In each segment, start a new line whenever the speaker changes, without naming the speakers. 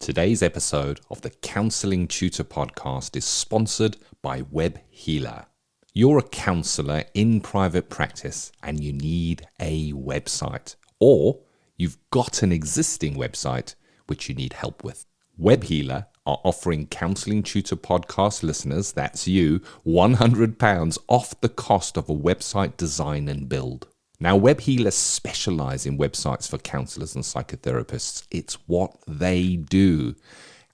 Today's episode of the Counselling Tutor Podcast is sponsored by Web Healer. You're a counsellor in private practice and you need a website, or you've got an existing website which you need help with. Web Healer are offering Counselling Tutor Podcast listeners, that's you, £100 off the cost of a website design and build. Now, Web Healers specialise in websites for counsellors and psychotherapists. It's what they do.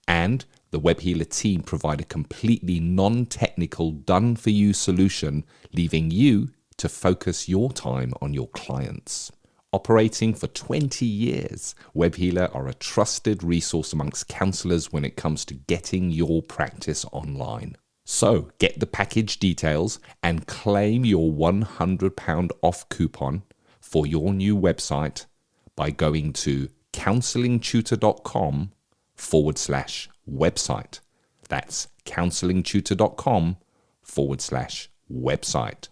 And the Web Healer team provide a completely non-technical, done-for-you solution, leaving you to focus your time on your clients. Operating for 20 years, Web Healer are a trusted resource amongst counsellors when it comes to getting your practice online. So get the package details and claim your £100 off coupon for your new website by going to counsellingtutor.com/website. That's counsellingtutor.com/website.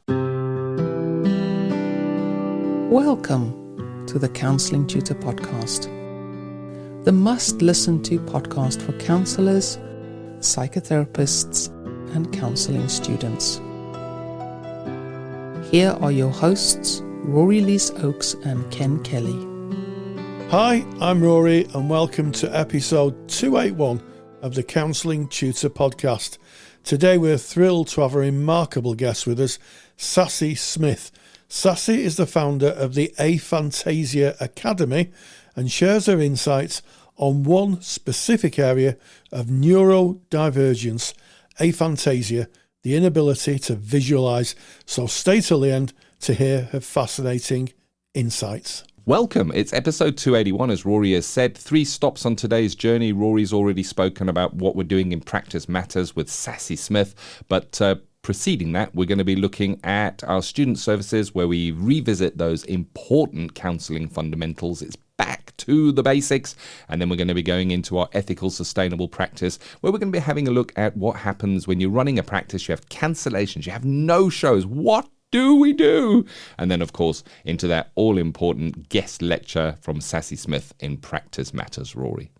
Welcome to the Counselling Tutor Podcast, the must-listen-to podcast for counsellors, psychotherapists, and counselling students. Here are your hosts, Rory Oakes and Ken Kelly.
Hi, I'm Rory and welcome to episode 281 of the Counselling Tutor Podcast. Today we're thrilled to have a remarkable guest with us, Sassy Smith. Sassy is the founder of the Aphantasia Academy and shares her insights on one specific area of neurodivergence, aphantasia, the inability to visualise. So stay till the end to hear her fascinating insights.
Welcome. It's episode 281, as Rory has said. 3 stops on today's journey. Rory's already spoken about what we're doing in Practice Matters with Sassy Smith, but preceding that, we're going to be looking at our student services where we revisit those important counselling fundamentals. It's back to the basics, and then we're going to be going into our ethical, sustainable practice, where we're going to be having a look at what happens when you're running a practice. You have cancellations, you have no shows. What do we do? And then, of course, into that all-important guest lecture from Sassy Smith in Practice Matters. Rory.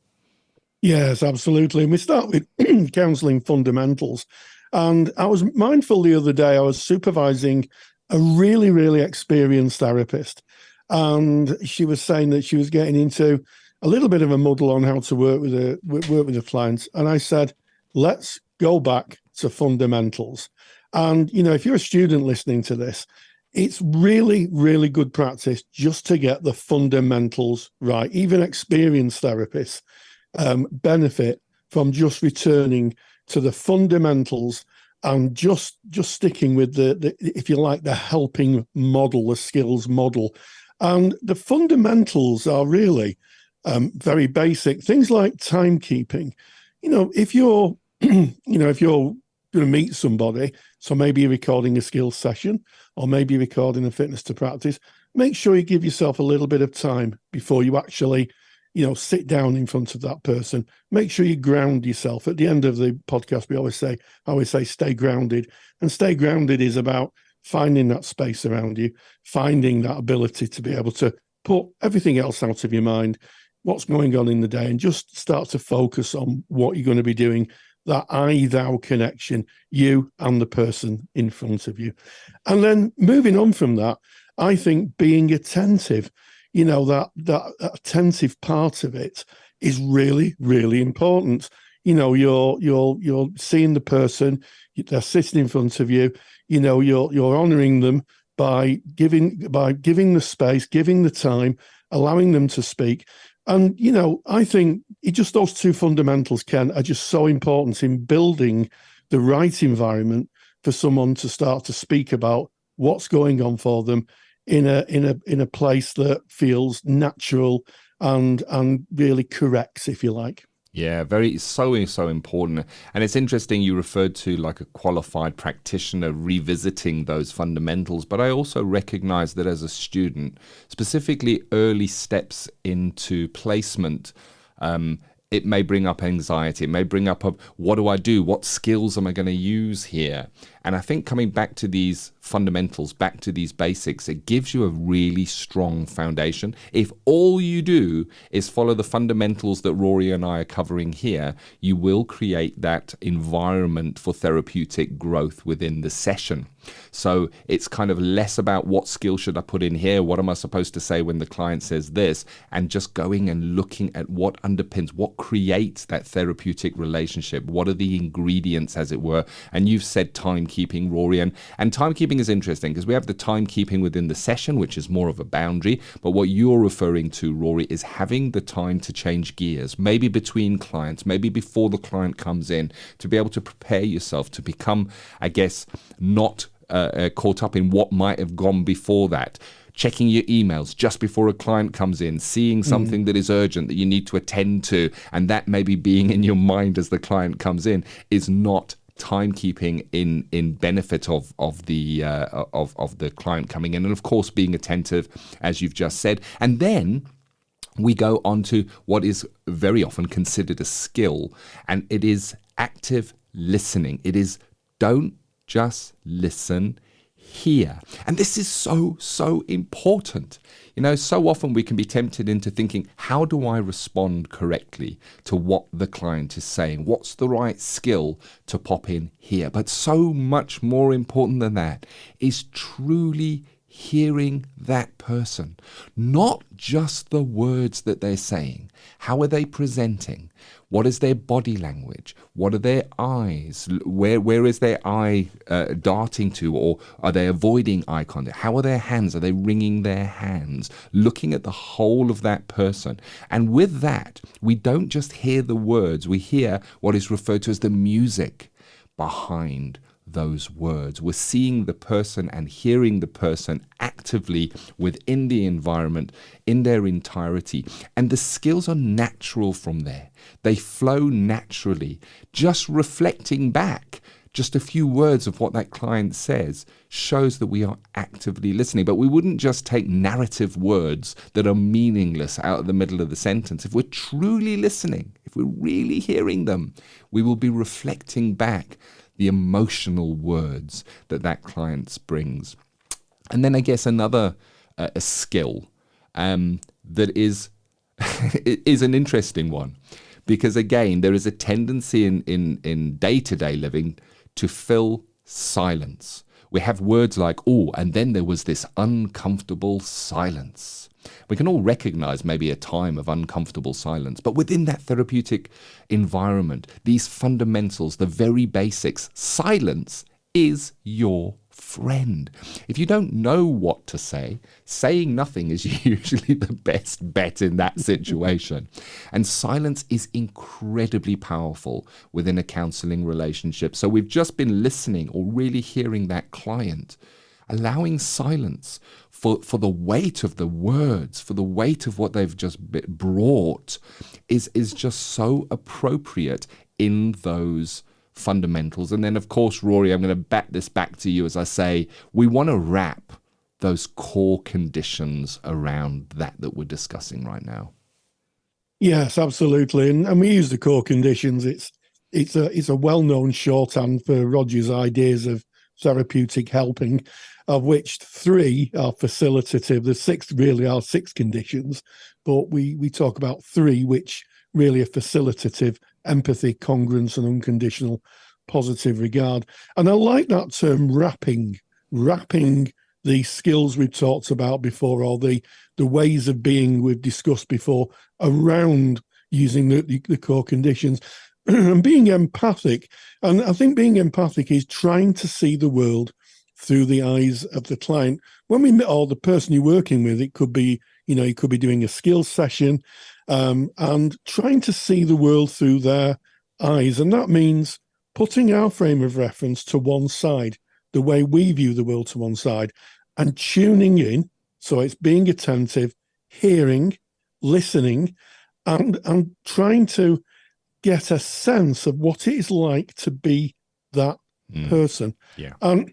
Yes, absolutely. And we start with counselling fundamentals. And I was mindful the other day, I was supervising a really, really experienced therapist. And she was saying that she was getting into a little bit of a muddle on how to work with a client. And I said, let's go back to fundamentals. And, you know, if you're a student listening to this, it's really, really good practice just to get the fundamentals right. Even experienced therapists benefit from just returning to the fundamentals and just sticking with the, if you like, the helping model, the skills model. And the fundamentals are really very basic. Things like timekeeping. You know, if you're, if you're going to meet somebody, so maybe you're recording a skills session, or maybe you're recording a fitness to practice, make sure you give yourself a little bit of time before you actually, sit down in front of that person. Make sure you ground yourself. At the end of the podcast, I always say, stay grounded. And stay grounded is about finding that space around you, finding that ability to be able to put everything else out of your mind, what's going on in the day, and just start to focus on what you're going to be doing, that I-thou connection, you and the person in front of you. And then moving on from that, I think being attentive, that attentive part of it is really, really important. You're seeing the person, they're sitting in front of you, you're honoring them by giving the space, giving the time, allowing them to speak. And, I think those 2 fundamentals, Ken, are just so important in building the right environment for someone to start to speak about what's going on for them in a place that feels natural and really corrects, if you like.
Yeah, so important. And it's interesting you referred to like a qualified practitioner revisiting those fundamentals, but I also recognize that as a student, specifically early steps into placement, It may bring up anxiety. It may bring up what do I do? What skills am I going to use here? And I think coming back to these fundamentals, back to these basics, it gives you a really strong foundation. If all you do is follow the fundamentals that Rory and I are covering here, you will create that environment for therapeutic growth within the session. So it's kind of less about what skill should I put in here, what am I supposed to say when the client says this, and just going and looking at what underpins, what creates that therapeutic relationship, what are the ingredients, as it were. And you've said timekeeping, Rory, and timekeeping is interesting because we have the timekeeping within the session, which is more of a boundary, but what you're referring to, Rory, is having the time to change gears, maybe between clients, maybe before the client comes in, to be able to prepare yourself to become, I guess, not caught up in what might have gone before that. Checking your emails just before a client comes in, seeing something that is urgent that you need to attend to, and that maybe being in your mind as the client comes in is not timekeeping in benefit of the client coming in. And of course, being attentive, as you've just said. And then we go on to what is very often considered a skill, and it is active listening. It is don't just listen, hear. And this is so important. You know, so often we can be tempted into thinking, how do I respond correctly to what the client is saying? What's the right skill to pop in here? But so much more important than that is truly hearing that person, not just the words that they're saying. How are they presenting? What is their body language? What are their eyes? Where is their eye darting to? Or are they avoiding eye contact? How are their hands? Are they wringing their hands? Looking at the whole of that person. And with that, we don't just hear the words. We hear what is referred to as the music behind those words. We're seeing the person and hearing the person actively within the environment in their entirety. And the skills are natural from there. They flow naturally. Just reflecting back just a few words of what that client says shows that we are actively listening. But we wouldn't just take narrative words that are meaningless out of the middle of the sentence. If we're truly listening, if we're really hearing them, we will be reflecting back the emotional words that client brings. And then I guess another a skill that is is an interesting one, because again, there is a tendency in day-to-day living to fill silence. We have words like, oh, and then there was this uncomfortable silence. We can all recognize maybe a time of uncomfortable silence, but within that therapeutic environment, these fundamentals, the very basics, silence is your friend. If you don't know what to say, saying nothing is usually the best bet in that situation. And silence is incredibly powerful within a counseling relationship. So we've just been listening or really hearing that client, allowing silence for the weight of the words, for the weight of what they've just brought is just so appropriate in those fundamentals. And then, of course, Rory, I'm going to bat this back to you as I say, we want to wrap those core conditions around that we're discussing right now.
Yes, absolutely. And we use the core conditions. It's a well-known shorthand for Roger's ideas of therapeutic helping, of which 3 are facilitative. The 6 really are 6 conditions, but we talk about 3 which really are facilitative: empathy, congruence, and unconditional positive regard. And I like that term, wrapping the skills we've talked about before, or the ways of being we've discussed before, around using the core conditions. And being empathic. And I think being empathic is trying to see the world through the eyes of the client. When we meet, or the person you're working with, it could be, you could be doing a skills session, and trying to see the world through their eyes. And that means putting our frame of reference to one side, the way we view the world to one side, and tuning in. So it's being attentive, hearing, listening, and trying to get a sense of what it is like to be that person.
Yeah.
And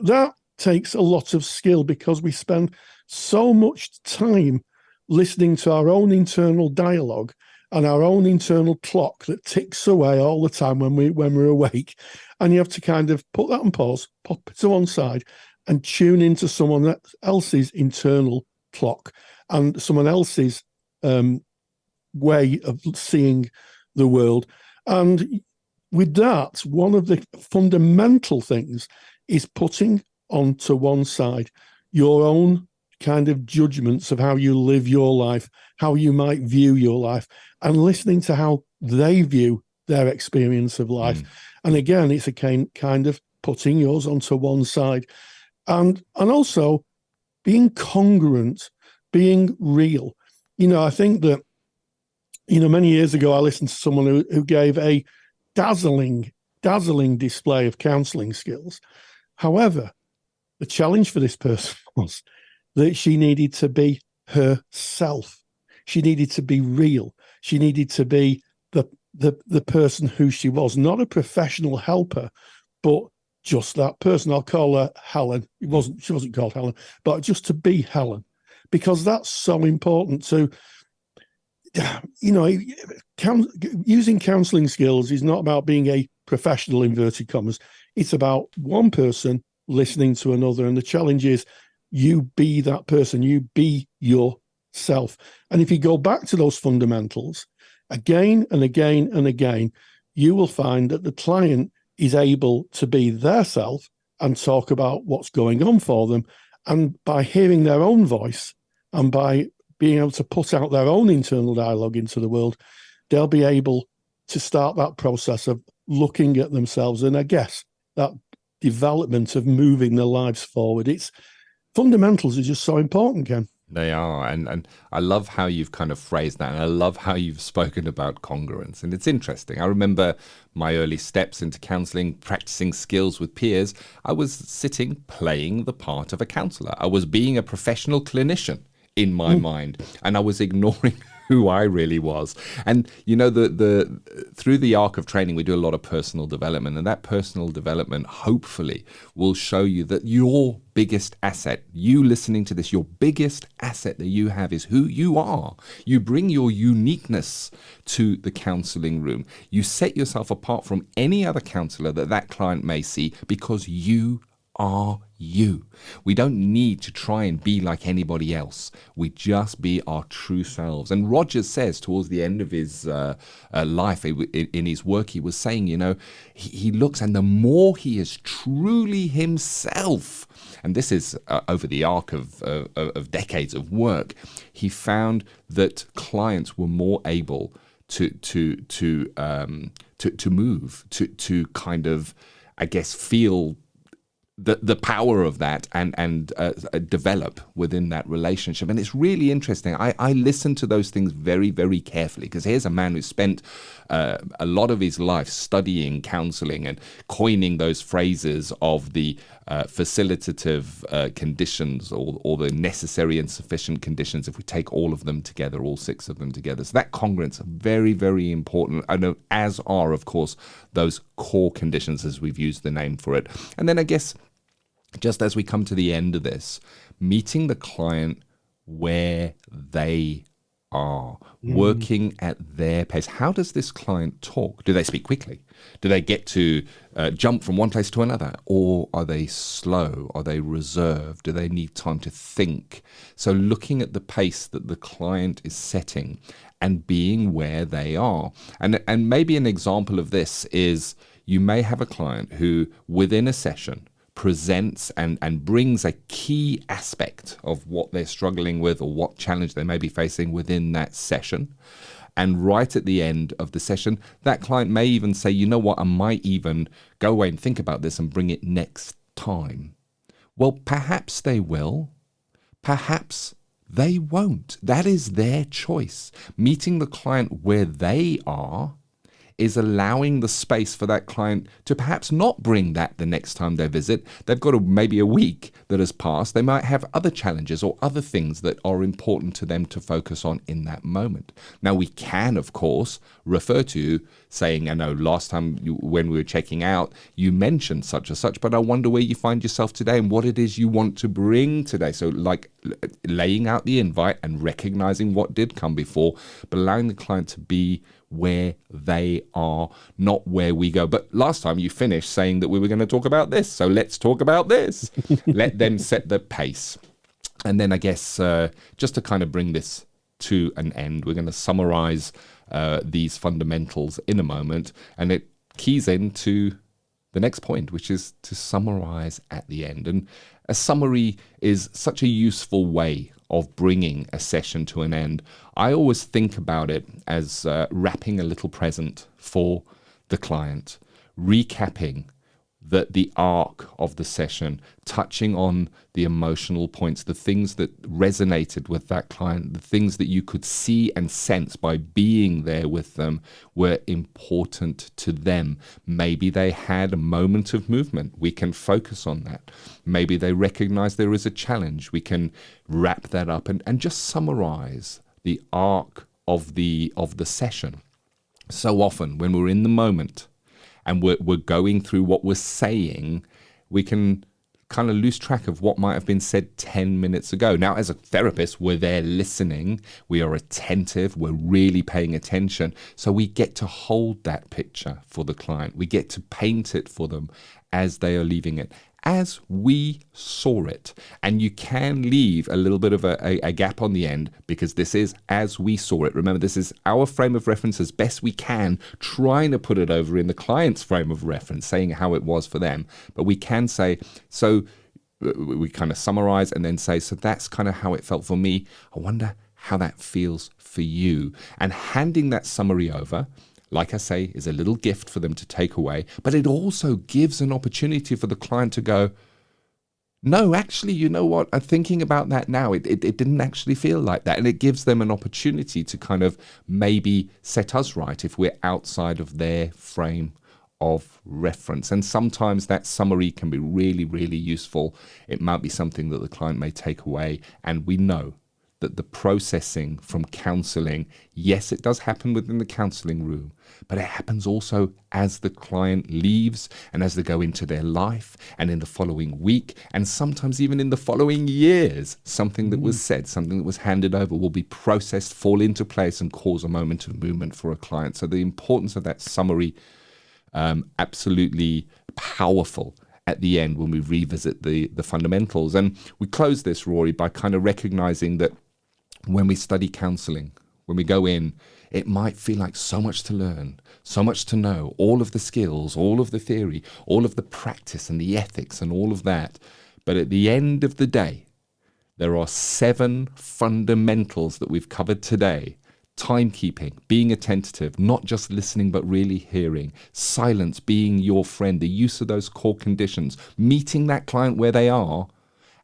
that takes a lot of skill, because we spend so much time listening to our own internal dialogue and our own internal clock that ticks away all the time when we're awake. And you have to kind of put that on pause, pop it to one side, and tune into someone else's internal clock and someone else's way of seeing the world. And with that, one of the fundamental things is putting onto one side your own kind of judgments of how you live your life, how you might view your life, and listening to how they view their experience of life. And again, it's a kind of putting yours onto one side, and also being congruent, being real. I think that, many years ago, I listened to someone who gave a dazzling display of counselling skills. However, the challenge for this person was that she needed to be herself. She needed to be real. She needed to be the person who she was, not a professional helper, but just that person. I'll call her Helen. She wasn't called Helen, but just to be Helen, because that's so important to, using counselling skills is not about being a professional, inverted commas. It's about one person listening to another. And the challenge is you be that person, you be yourself. And if you go back to those fundamentals again and again and again, you will find that the client is able to be their self and talk about what's going on for them. And by hearing their own voice and by being able to put out their own internal dialogue into the world, they'll be able to start that process of looking at themselves. And I guess that development of moving their lives forward. It's fundamentals are just so important, Ken.
They are. And I love how you've kind of phrased that. And I love how you've spoken about congruence. And it's interesting. I remember my early steps into counselling, practicing skills with peers. I was sitting playing the part of a counsellor. I was being a professional clinician in my mind, and I was ignoring who I really was. And the through the arc of training, we do a lot of personal development, and that personal development hopefully will show you that your biggest asset, you listening to this, your biggest asset that you have is who you are. You bring your uniqueness to the counseling room. You set yourself apart from any other counselor that client may see, because you are you. We don't need to try and be like anybody else. We just be our true selves. And Rogers says towards the end of his life, in his work, he was saying, he looks, and the more he is truly himself, and this is over the arc of decades of work, he found that clients were more able to move, to kind of, I guess, feel the power of that and develop within that relationship. And it's really interesting. I listen to those things very, very carefully, because here's a man who spent a lot of his life studying counseling and coining those phrases of the facilitative conditions, or the necessary and sufficient conditions, if we take all of them together, all 6 of them together. So that congruence is very, very important. I know, as are, of course, those core conditions, as we've used the name for it. And then I guess, just as we come to the end of this, meeting the client where they are, working at their pace. How does this client talk? Do they speak quickly? Do they get to jump from one place to another? Or are they slow? Are they reserved? Do they need time to think? So looking at the pace that the client is setting and being where they are. And maybe an example of this is, you may have a client who, within a session, presents and brings a key aspect of what they're struggling with or what challenge they may be facing within that session. And right at the end of the session, that client may even say, you know what, I might even go away and think about this and bring it next time. Well, perhaps they will. Perhaps they won't. That is their choice. Meeting the client where they are is allowing the space for that client to perhaps not bring that the next time they visit. They've got maybe a week that has passed. They might have other challenges or other things that are important to them to focus on in that moment. Now, we can, of course, refer to saying, I know last time when we were checking out, you mentioned such and such, but I wonder where you find yourself today and what it is you want to bring today. So like laying out the invite and recognizing what did come before, but allowing the client to be where they are, not where we go. But last time you finished saying that we were going to talk about this, so let's talk about this. Let them set the pace. And then I guess just to kind of bring this to an end, we're going to summarize these fundamentals in a moment, and it keys into the next point, which is to summarize at the end. And a summary is such a useful way of bringing a session to an end. I always think about it as wrapping a little present for the client, recapping the arc of the session, touching on the emotional points, the things that resonated with that client, the things that you could see and sense by being there with them were important to them. Maybe they had a moment of movement. We can focus on that. Maybe they recognize there is a challenge. We can wrap that up and just summarize the arc of the session. So often when we're in the moment, and we're going through what we're saying, we can kind of lose track of what might have been said 10 minutes ago. Now, as a therapist, we're there listening, we are attentive, we're really paying attention. So we get to hold that picture for the client. We get to paint it for them as they are leaving it, as we saw it. And you can leave a little bit of a gap on the end, because this is as we saw it. Remember, this is our frame of reference as best we can, trying to put it over in the client's frame of reference, saying how it was for them. But we can say, so we kind of summarize and then say, so that's kind of how it felt for me. I wonder how that feels for you. And handing that summary over, like I say, is a little gift for them to take away, but it also gives an opportunity for the client to go, no, actually, you know what? I'm thinking about that now. It didn't actually feel like that. And it gives them an opportunity to kind of maybe set us right if we're outside of their frame of reference. And sometimes that summary can be really, really useful. It might be something that the client may take away. And we know that the processing from counselling, yes, it does happen within the counselling room, but it happens also as the client leaves and as they go into their life and in the following week, and sometimes even in the following years. Something that was said, something that was handed over will be processed, fall into place, and cause a moment of movement for a client. So the importance of that summary, absolutely powerful at the end when we revisit the fundamentals. And we close this, Rory, by kind of recognizing that when we study counselling, when we go in, it might feel like so much to learn, so much to know, all of the skills, all of the theory, all of the practice and the ethics and all of that. But at the end of the day, there are 7 fundamentals that we've covered today. Timekeeping, being attentive, not just listening but really hearing, silence being your friend, the use of those core conditions, meeting that client where they are,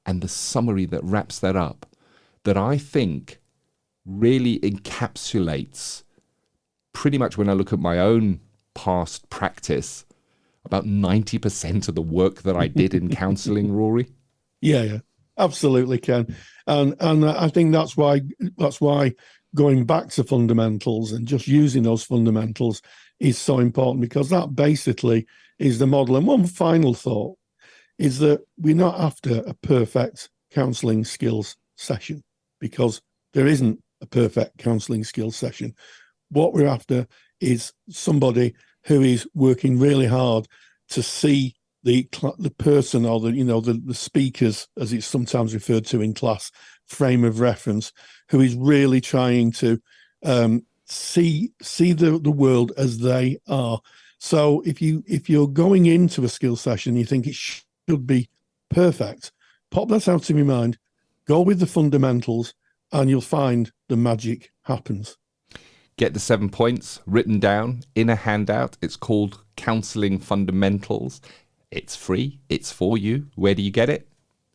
and the summary that wraps that up, that I think really encapsulates pretty much, when I look at my own past practice, about 90% of the work that I did in counselling, Rory.
Yeah, absolutely, Ken. And I think that's why going back to fundamentals and just using those fundamentals is so important, because that basically is the model. And one final thought is that we're not after a perfect counselling skills session, because there isn't a perfect counselling skills session. What we're after is somebody who is working really hard to see the person, or the speakers, as it's sometimes referred to in class, frame of reference, who is really trying to see the world as they are. So if you're going into a skill session, you think it should be perfect, pop that out of your mind, go with the fundamentals, and you'll find the magic happens.
Get the 7 points written down in a handout. It's called Counselling Fundamentals. It's free. It's for you. Where do you get it?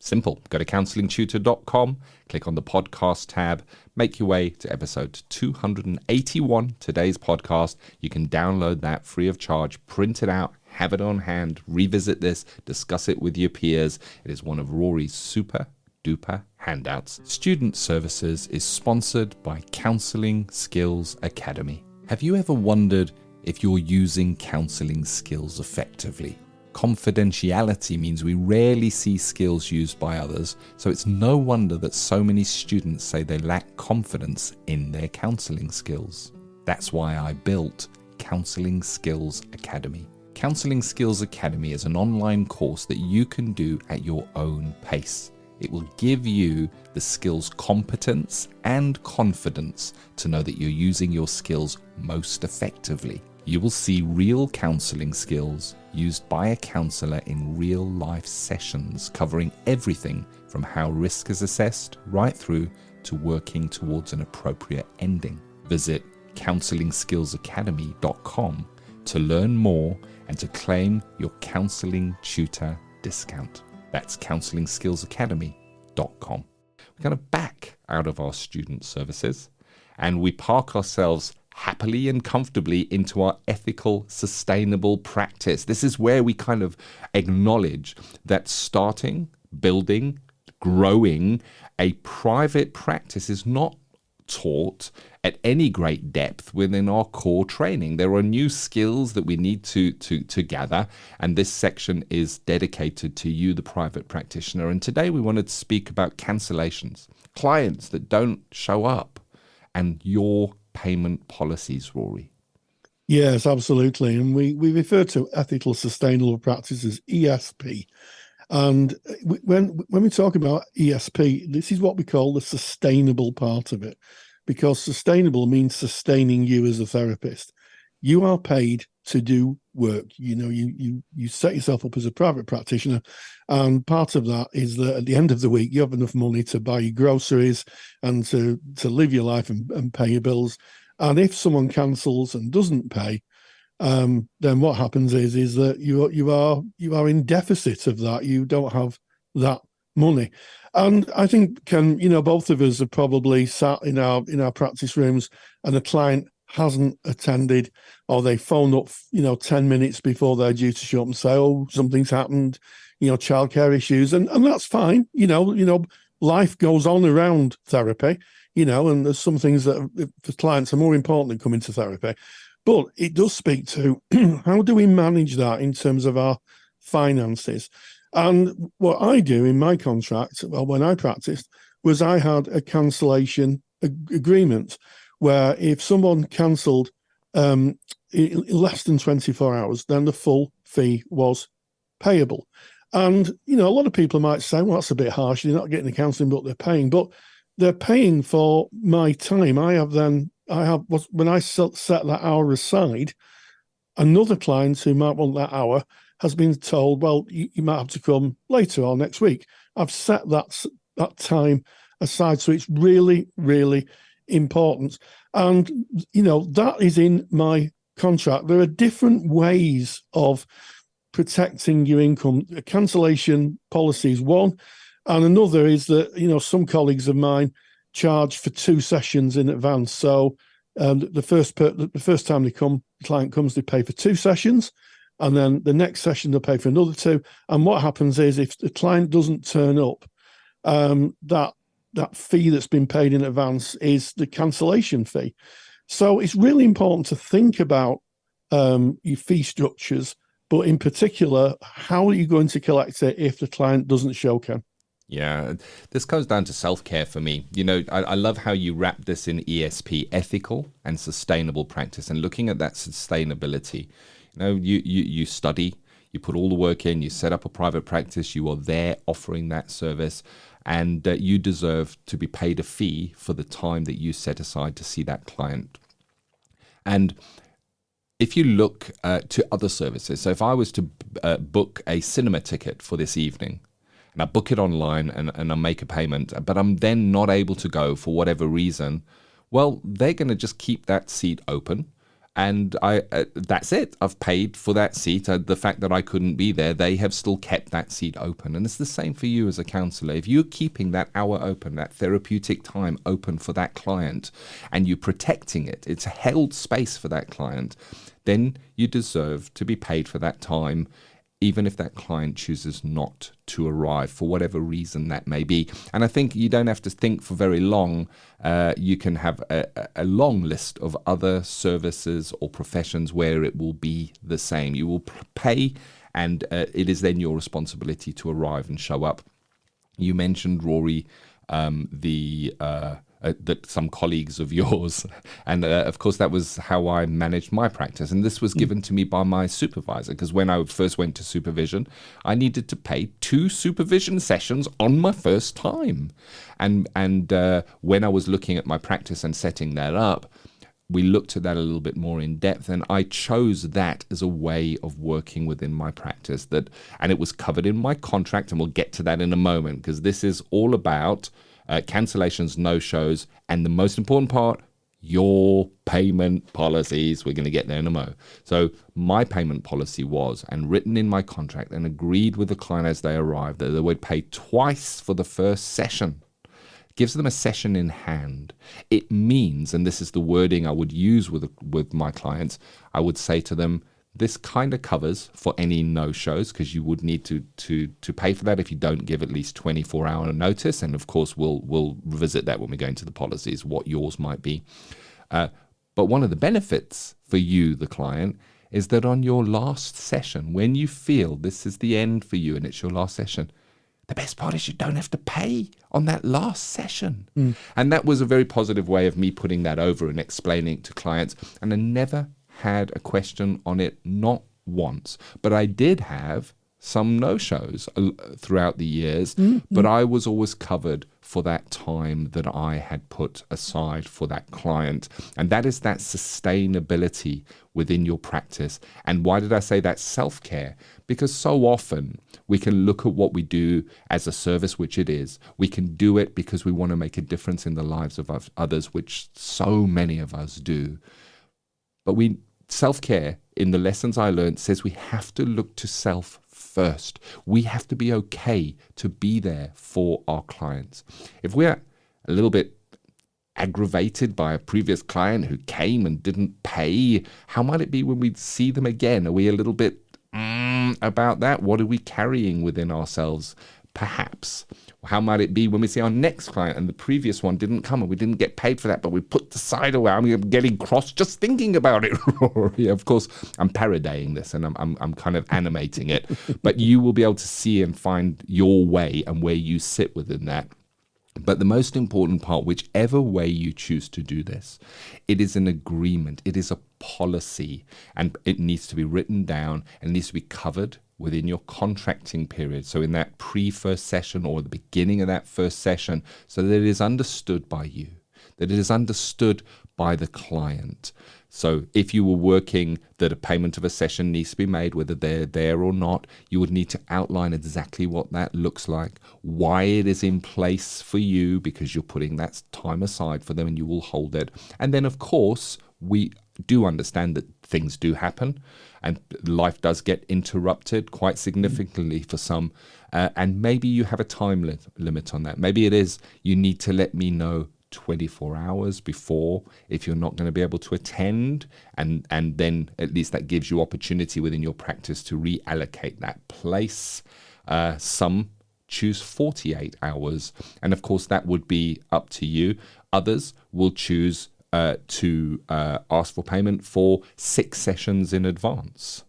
Simple. Go to counsellingtutor.com, click on the podcast tab, make your way to episode 281, today's podcast. You can download that free of charge, print it out, have it on hand, revisit this, discuss it with your peers. It is one of Rory's super duper handouts. Student Services is sponsored by Counselling Skills Academy. Have you ever wondered if you're using counselling skills effectively? Confidentiality means we rarely see skills used by others, so it's no wonder that so many students say they lack confidence in their counselling skills. That's why I built Counselling Skills Academy. Counselling Skills Academy is an online course that you can do at your own pace. It will give you the skills competence and confidence to know that you're using your skills most effectively. You will see real counselling skills used by a counsellor in real life sessions, covering everything from how risk is assessed right through to working towards an appropriate ending. Visit counsellingskillsacademy.com to learn more and to claim your counselling tutor discount. That's counsellingskillsacademy.com. We're kind of back out of our student services and we park ourselves happily and comfortably into our ethical, sustainable practice. This is where we kind of acknowledge that starting, building, growing a private practice is not taught at any great depth within our core training. There are new skills that we need to gather, and this section is dedicated to you, the private practitioner. And today we wanted to speak about cancellations, clients that don't show up, and your payment policies, Rory.
Yes, absolutely. And we refer to ethical sustainable practices, ESP. And when we talk about ESP, this is what we call the sustainable part of it, because sustainable means sustaining you as a therapist. You are paid to do work. You know, you set yourself up as a private practitioner, and part of that is that at the end of the week you have enough money to buy your groceries and to live your life and pay your bills. And if someone cancels and doesn't pay, then what happens is that you are in deficit of that. You don't have that money. And I think both of us have probably sat in our practice rooms and a client hasn't attended, or they phone up 10 minutes before they're due to show up and say, oh, something's happened, childcare issues, and that's fine. Life goes on around therapy, and there's some things that for clients are more important than coming to therapy. But it does speak to how do we manage that in terms of our finances. And what I do in my contract, well, when I practiced, was I had a cancellation agreement where if someone cancelled in less than 24 hours, then the full fee was payable. And, a lot of people might say, well, that's a bit harsh. They're not getting the counselling, but they're paying. But they're paying for my time. When I set that hour aside, another client who might want that hour has been told, well, you might have to come later or next week. I've set that time aside. So it's really, really important. And, that is in my contract. There are different ways of protecting your income. A cancellation policy is one. And another is that, some colleagues of mine charge for 2 sessions in advance. So the first time the client comes, they pay for 2 sessions. And then the next session, they'll pay for another 2. And what happens is if the client doesn't turn up, that fee that's been paid in advance is the cancellation fee. So it's really important to think about your fee structures, but in particular, how are you going to collect it if the client doesn't show, Ken?
Yeah, this goes down to self-care for me. I love how you wrap this in ESP, ethical and sustainable practice, and looking at that sustainability. You study, you put all the work in, you set up a private practice, you are there offering that service, and you deserve to be paid a fee for the time that you set aside to see that client. And if you look to other services, so if I was to book a cinema ticket for this evening, and I book it online and I make a payment, but I'm then not able to go for whatever reason, well, they're going to just keep that seat open And that's it. I've paid for that seat. The fact that I couldn't be there, they have still kept that seat open. And it's the same for you as a counsellor. If you're keeping that hour open, that therapeutic time open for that client, and you're protecting it, it's a held space for that client, then you deserve to be paid for that time, even if that client chooses not to arrive for whatever reason that may be. And I think you don't have to think for very long. You can have a long list of other services or professions where it will be the same. You will pay, and it is then your responsibility to arrive and show up. You mentioned, Rory, that some colleagues of yours, and of course that was how I managed my practice, and this was given to me by my supervisor, because when I first went to supervision, I needed to pay 2 supervision sessions on my first time, and when I was looking at my practice and setting that up, we looked at that a little bit more in depth, and I chose that as a way of working within my practice, and it was covered in my contract, and we'll get to that in a moment, because this is all about cancellations, no-shows, and the most important part, your payment policies. We're going to get there in a mo. So my payment policy was, and written in my contract and agreed with the client as they arrived, that they would pay twice for the first session. Gives them a session in hand. It means, and this is the wording I would use with my clients, I would say to them, this kind of covers for any no-shows, because you would need to pay for that if you don't give at least 24-hour notice. And of course, we'll revisit that when we go into the policies, what yours might be. But one of the benefits for you, the client, is that on your last session, when you feel this is the end for you and it's your last session, the best part is you don't have to pay on that last session. And that was a very positive way of me putting that over and explaining it to clients. And I never had a question on it, not once. But I did have some no-shows throughout the years, but I was always covered for that time that I had put aside for that client. And that is that sustainability within your practice. And why did I say that? Self-care? Because so often we can look at what we do as a service, which it is. We can do it because we want to make a difference in the lives of others, which so many of us do. But self-care, in the lessons I learned, says we have to look to self first. We have to be okay to be there for our clients. If we're a little bit aggravated by a previous client who came and didn't pay, how might it be when we see them again? Are we a little bit about that? What are we carrying within ourselves? Perhaps. How might it be when we see our next client and the previous one didn't come and we didn't get paid for that, but we put the side away? I'm getting cross just thinking about it, Rory. Of course, I'm parodying this and I'm kind of animating it, but you will be able to see and find your way and where you sit within that. But the most important part, whichever way you choose to do this, it is an agreement. It is a policy, and it needs to be written down and needs to be covered within your contracting period. So in that pre-first session or the beginning of that first session, so that it is understood by you, that it is understood by the client. So if you were working that a payment of a session needs to be made, whether they're there or not, you would need to outline exactly what that looks like, why it is in place for you, because you're putting that time aside for them and you will hold it. And then, of course, we do understand that things do happen and life does get interrupted quite significantly for some. And maybe you have a time limit on that. Maybe it is you need to let me know 24 hours before if you're not going to be able to attend, and then at least that gives you opportunity within your practice to reallocate that place. Some choose 48 hours, and of course that would be up to you. Others will choose to ask for payment for 6 sessions in advance.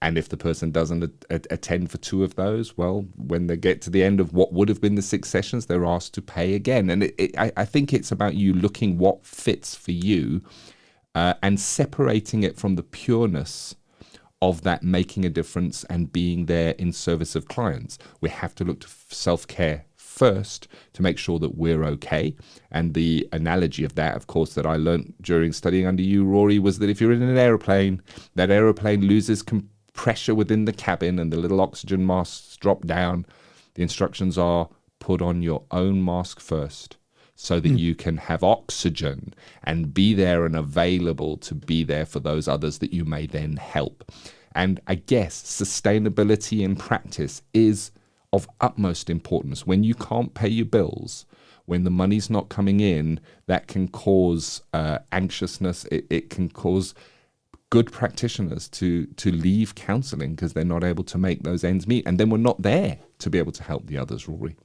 And if the person doesn't attend for 2 of those, well, when they get to the end of what would have been the 6 sessions, they're asked to pay again. And I think it's about you looking what fits for you and separating it from the pureness of that making a difference and being there in service of clients. We have to look to self-care first to make sure that we're okay. And the analogy of that, of course, that I learned during studying under you, Rory, was that if you're in an aeroplane, that aeroplane loses pressure within the cabin and the little oxygen masks drop down. The instructions are put on your own mask first so that you can have oxygen and be there and available to be there for those others that you may then help. And I guess sustainability in practice is of utmost importance. When you can't pay your bills, when the money's not coming in, that can cause anxiousness. It can cause good practitioners to leave counselling because they're not able to make those ends meet. And then we're not there to be able to help the others, Rory.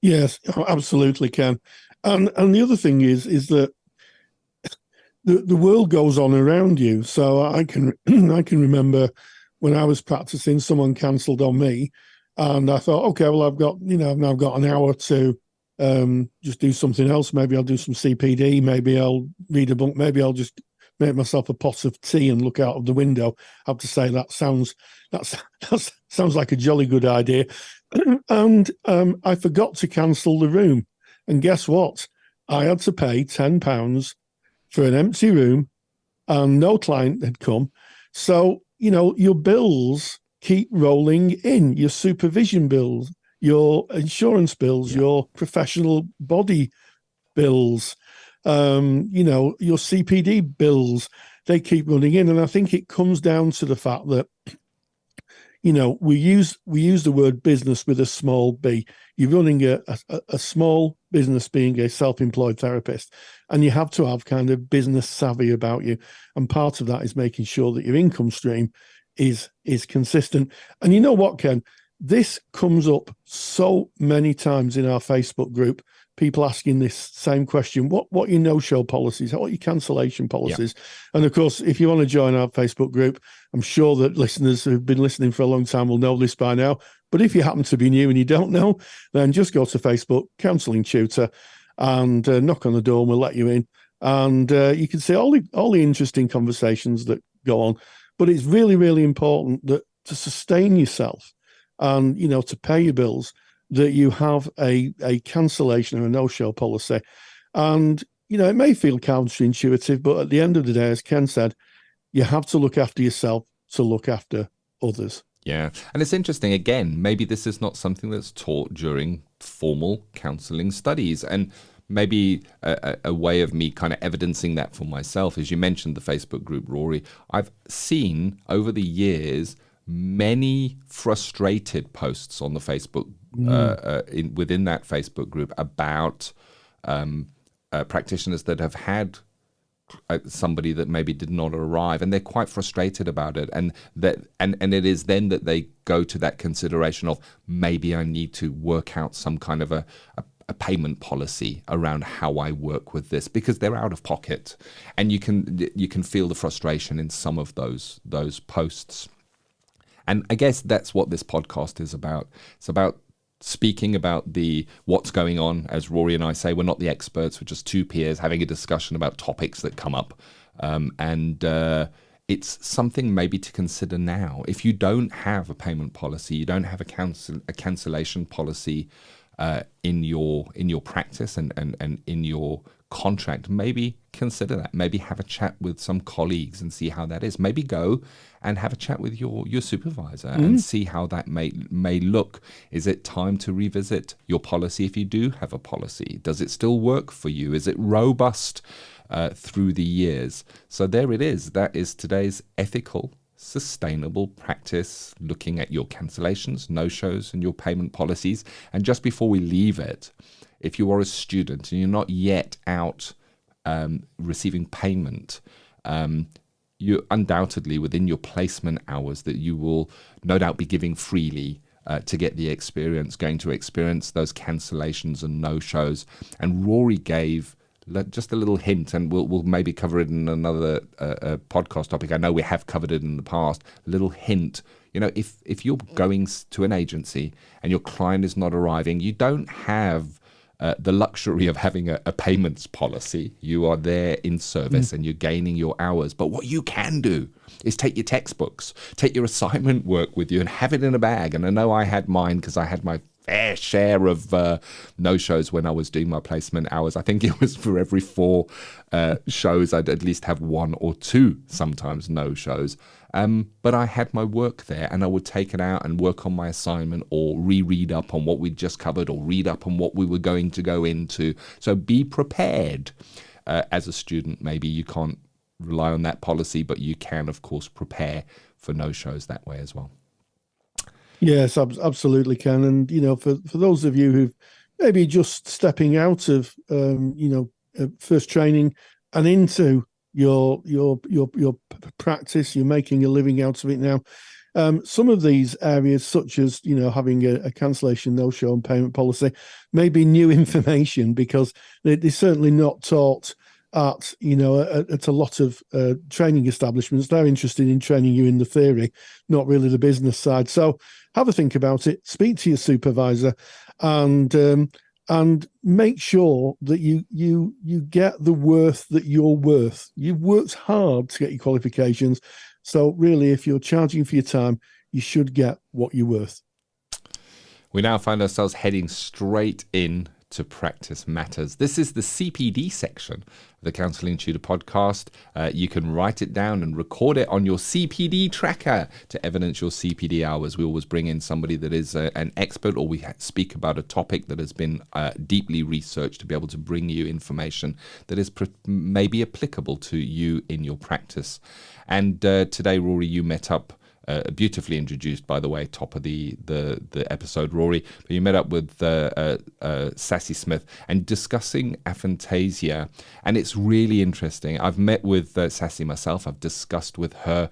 Yes, absolutely, Ken. And the other thing is that the world goes on around you. So I can remember when I was practicing, someone cancelled on me, and I thought, okay, well, I've got an hour to just do something else. Maybe I'll do some CPD. Maybe I'll read a book. Maybe I'll just make myself a pot of tea and look out of the window. I have to say that sounds like a jolly good idea. And I forgot to cancel the room. And guess what? I had to pay £10 for an empty room, and no client had come. So, your bills keep rolling in, your supervision bills, your insurance bills, your professional body bills, your CPD bills, they keep running in. And I think it comes down to the fact that, we use the word business with a small b. You're running a small business being a self-employed therapist, and you have to have kind of business savvy about you. And part of that is making sure that your income stream is consistent. And you know what, Ken? This comes up so many times in our Facebook group, people asking this same question: what are your no-show policies? What are your cancellation policies? Yep. And of course, if you want to join our Facebook group, I'm sure that listeners who've been listening for a long time will know this by now. But if you happen to be new and you don't know, then just go to Facebook, Counselling Tutor, and knock on the door and we'll let you in. And you can see all the interesting conversations that go on. But it's really, really important that to sustain yourself and, to pay your bills, that you have a cancellation or a no-show policy. And, it may feel counterintuitive, but at the end of the day, as Ken said, you have to look after yourself to look after others.
Yeah. And it's interesting, again, maybe this is not something that's taught during formal counselling studies. And maybe a way of me kind of evidencing that for myself is, you mentioned the Facebook group, Rory. I've seen over the years many frustrated posts on the Facebook within that Facebook group about practitioners that have had somebody that maybe did not arrive, and they're quite frustrated about it, and it is then that they go to that consideration of, maybe I need to work out some kind of a payment policy around how I work with this, because they're out of pocket, and you can feel the frustration in some of those posts. And I guess that's what this podcast is about. It's about speaking about what's going on. As Rory and I say, we're not the experts. We're just two peers having a discussion about topics that come up. And it's something maybe to consider now. If you don't have a payment policy, you don't have a cancellation policy in your practice and in your contract, maybe consider that. Maybe have a chat with some colleagues and see how that is. Maybe go and have a chat with your supervisor and see how that may look. Is it time to revisit your policy if you do have a policy? Does it still work for you? Is it robust through the years? So there it is. That is today's ethical, sustainable practice, looking at your cancellations, no-shows, and your payment policies. And just before we leave it, if you are a student and you're not yet out receiving payment, you're undoubtedly within your placement hours that you will no doubt be giving freely to get the experience, going to experience those cancellations and no-shows. And Rory gave just a little hint, and we'll maybe cover it in another podcast topic. I know we have covered it in the past. A little hint. If you're going to an agency and your client is not arriving, you don't have the luxury of having a payments policy. You are there in service and you're gaining your hours. But what you can do is take your textbooks, take your assignment work with you and have it in a bag. And I know I had mine because I had my fair share of no-shows when I was doing my placement hours. I think it was for every 4 shows, I'd at least have 1 or 2, sometimes no-shows. But I had my work there, and I would take it out and work on my assignment, or reread up on what we'd just covered, or read up on what we were going to go into. So be prepared. As a student, maybe you can't rely on that policy, but you can, of course, prepare for no-shows that way as well.
Yes, absolutely, Ken. And, for those of you who've maybe just stepping out of, first training and into your practice, you're making a living out of it now. Some of these areas, such as, having a cancellation, no-show and payment policy, may be new information, because they're certainly not taught at a lot of training establishments. They're interested in training you in the theory, not really the business side. So have a think about it, speak to your supervisor, and make sure that you get the worth that you're worth. You've worked hard to get your qualifications. So really, if you're charging for your time, you should get what you're worth.
We now find ourselves heading straight in to Practice Matters. This is the CPD section of the Counselling Tutor Podcast. You can write it down and record it on your CPD tracker to evidence your CPD hours. We always bring in somebody that is an expert, or we speak about a topic that has been deeply researched, to be able to bring you information that is maybe applicable to you in your practice. And today, Rory, you met up, beautifully introduced, by the way, top of the episode, Rory. But you met up with Sassy Smith and discussing aphantasia, and it's really interesting. I've met with Sassy myself. I've discussed with her.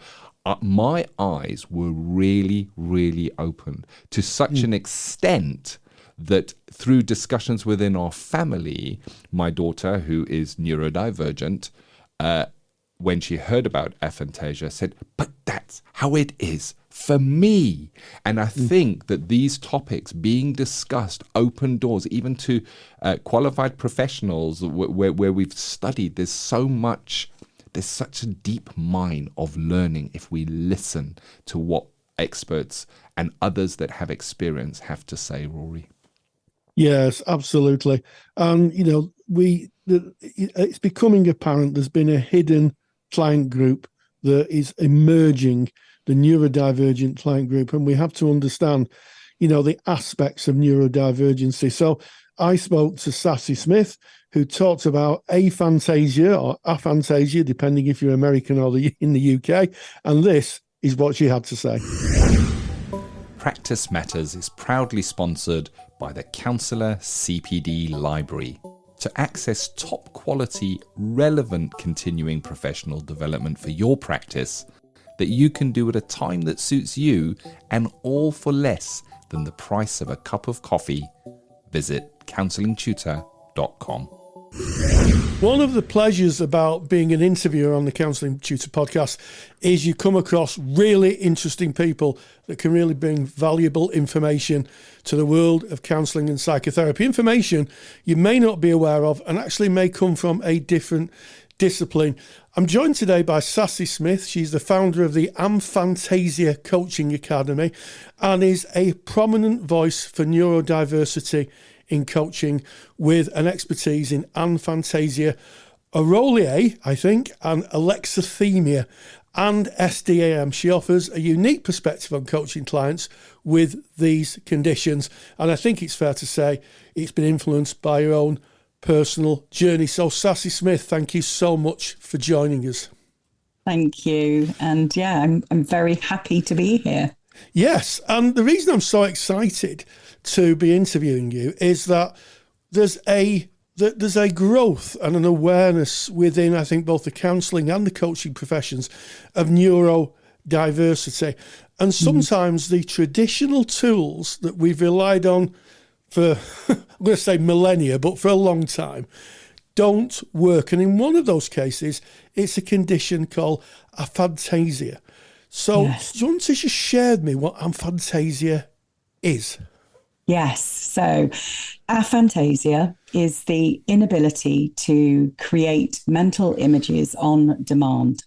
My eyes were really, really opened to such an extent that through discussions within our family, my daughter, who is neurodivergent, when she heard about aphantasia, said, but that's how it is for me. And I think that these topics being discussed open doors, even to qualified professionals where we've studied. There's such a deep mine of learning if we listen to what experts and others that have experience have to say, Rory.
Yes, absolutely. And, it's becoming apparent there's been a hidden client group that is emerging, the neurodivergent client group, and we have to understand, the aspects of neurodivergency. So I spoke to Sassy Smith, who talked about aphantasia or aphantasia, depending if you're American or in the UK, and this is what she had to say.
Practice Matters is proudly sponsored by the Counsellor CPD Library. To access top quality, relevant continuing professional development for your practice that you can do at a time that suits you, and all for less than the price of a cup of coffee, visit counsellingtutor.com.
One of the pleasures about being an interviewer on the Counselling Tutor Podcast is you come across really interesting people that can really bring valuable information to the world of counselling and psychotherapy. Information you may not be aware of and actually may come from a different discipline. I'm joined today by Sassy Smith. She's the founder of the Aphantasia Coaching Academy and is a prominent voice for neurodiversity in coaching, with an expertise in aphantasia, aurelia, I think, and alexithymia and SDAM. She offers a unique perspective on coaching clients with these conditions, and I think it's fair to say it's been influenced by her own personal journey. So Sassy Smith, thank you so much for joining us.
Thank you. And yeah, I'm very happy to be here.
Yes, and the reason I'm so excited to be interviewing you is that there's a growth and an awareness within, I think, both the counselling and the coaching professions of neurodiversity. And sometimes the traditional tools that we've relied on for, I'm going to say millennia, but for a long time, don't work. And in one of those cases, it's a condition called aphantasia. So
yes.
Do you want to just share with me what aphantasia is?
Yes. So aphantasia is the inability to create mental images on demand.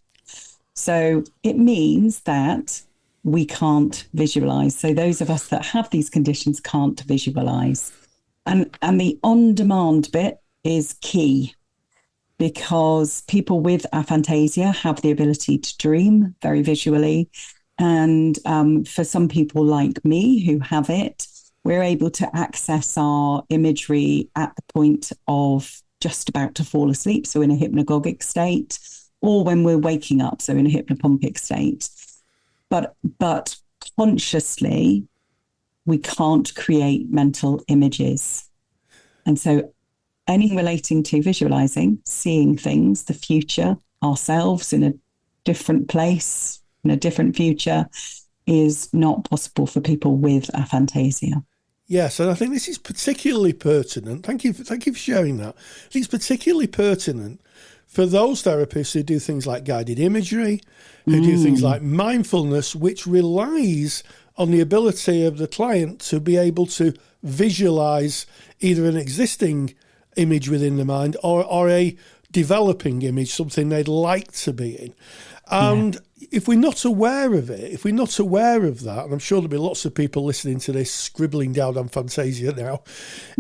So it means that we can't visualize. So those of us that have these conditions can't visualize. And the on-demand bit is key, because people with aphantasia have the ability to dream very visually. And for some people like me who have it, we're able to access our imagery at the point of just about to fall asleep, so in a hypnagogic state, or when we're waking up, so in a hypnopompic state. But consciously, we can't create mental images. And so anything relating to visualizing, seeing things, the future, ourselves in a different place, in a different future, is not possible for people with aphantasia.
Yes, and I think this is particularly pertinent. Thank you for sharing that. I think it's particularly pertinent for those therapists who do things like guided imagery, who do things like mindfulness, which relies on the ability of the client to be able to visualize either an existing image within the mind or a developing image, something they'd like to be in. And if we're not aware of it, if we're not aware of that, and I'm sure there'll be lots of people listening to this scribbling down aphantasia now,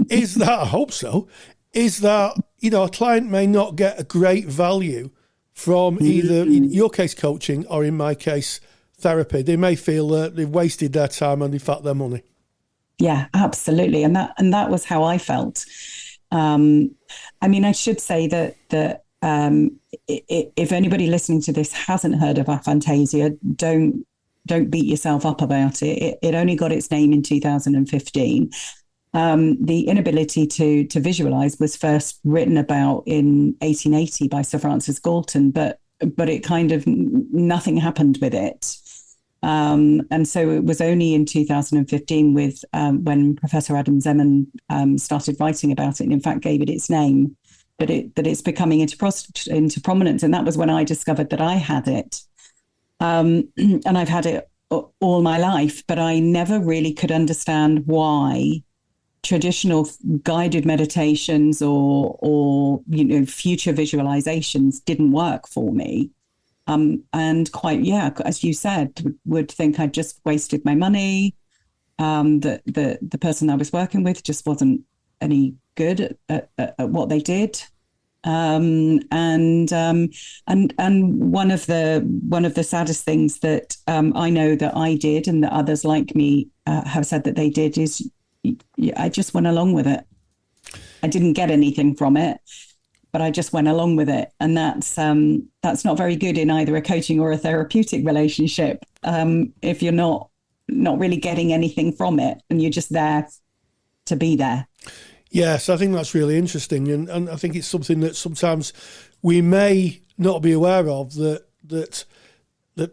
is that, I hope so, is that, a client may not get a great value from either, in your case, coaching, or in my case, therapy. They may feel that they've wasted their time and in fact their money.
Yeah, absolutely. And that was how I felt. I should say that if anybody listening to this hasn't heard of aphantasia, don't beat yourself up about it. It only got its name in 2015. The inability to visualize was first written about in 1880 by Sir Francis Galton, but it kind of, nothing happened with it. And so it was only in 2015 with when Professor Adam Zeman started writing about it, and in fact gave it its name, that it's becoming into prominence. And that was when I discovered that I had it. And I've had it all my life, but I never really could understand why traditional guided meditations or future visualizations didn't work for me. And quite, as you said, would think I'd just wasted my money. That the person I was working with just wasn't any good at what they did. And one of the saddest things that I know that I did, and that others like me have said that they did, is I just went along with it. I didn't get anything from it, but I just went along with it. And that's not very good in either a coaching or a therapeutic relationship. If you're not really getting anything from it and you're just there to be there.
Yes, I think that's really interesting. And I think it's something that sometimes we may not be aware of, that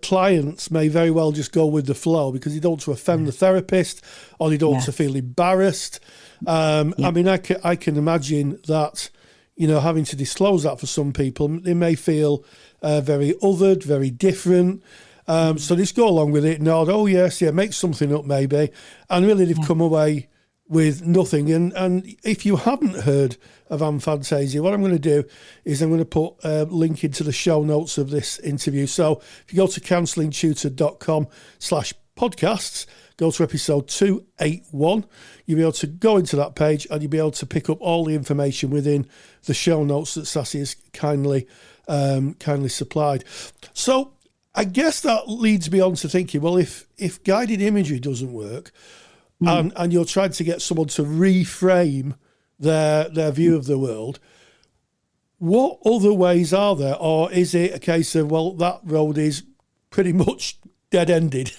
clients may very well just go with the flow because they don't want to offend the therapist, or they don't want to feel embarrassed. I can imagine that, having to disclose that for some people, they may feel very othered, very different. So they just go along with it, nod, oh yes, make something up maybe. And really they've come away with nothing. And if you haven't heard of aphantasia, what I'm going to do is I'm going to put a link into the show notes of this interview. So if you go to counsellingtutor.com/podcasts, go to episode 281, you'll be able to go into that page and you'll be able to pick up all the information within the show notes that Sassy has kindly supplied. So I guess that leads me on to thinking, well, if guided imagery doesn't work, and you're trying to get someone to reframe their view of the world, what other ways are there? Or is it a case of, well, that road is pretty much dead-ended?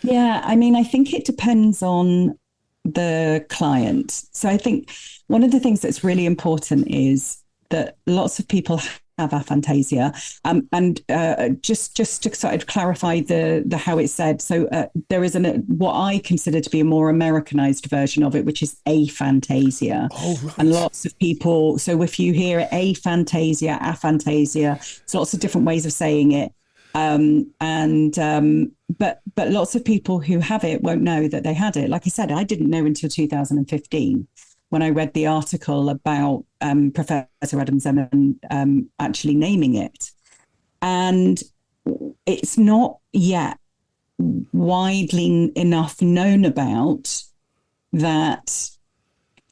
Yeah, I think it depends on the client. So I think one of the things that's really important is that lots of people have aphantasia, and just to sort of clarify the how it's said. So there is what I consider to be a more Americanized version of it, which is aphantasia.
Oh, right.
And lots of people. So if you hear aphantasia, it's lots of different ways of saying it. But lots of people who have it won't know that they had it. Like I said, I didn't know until 2015 when I read the article about Professor Adam Zeman actually naming it. And it's not yet widely enough known about that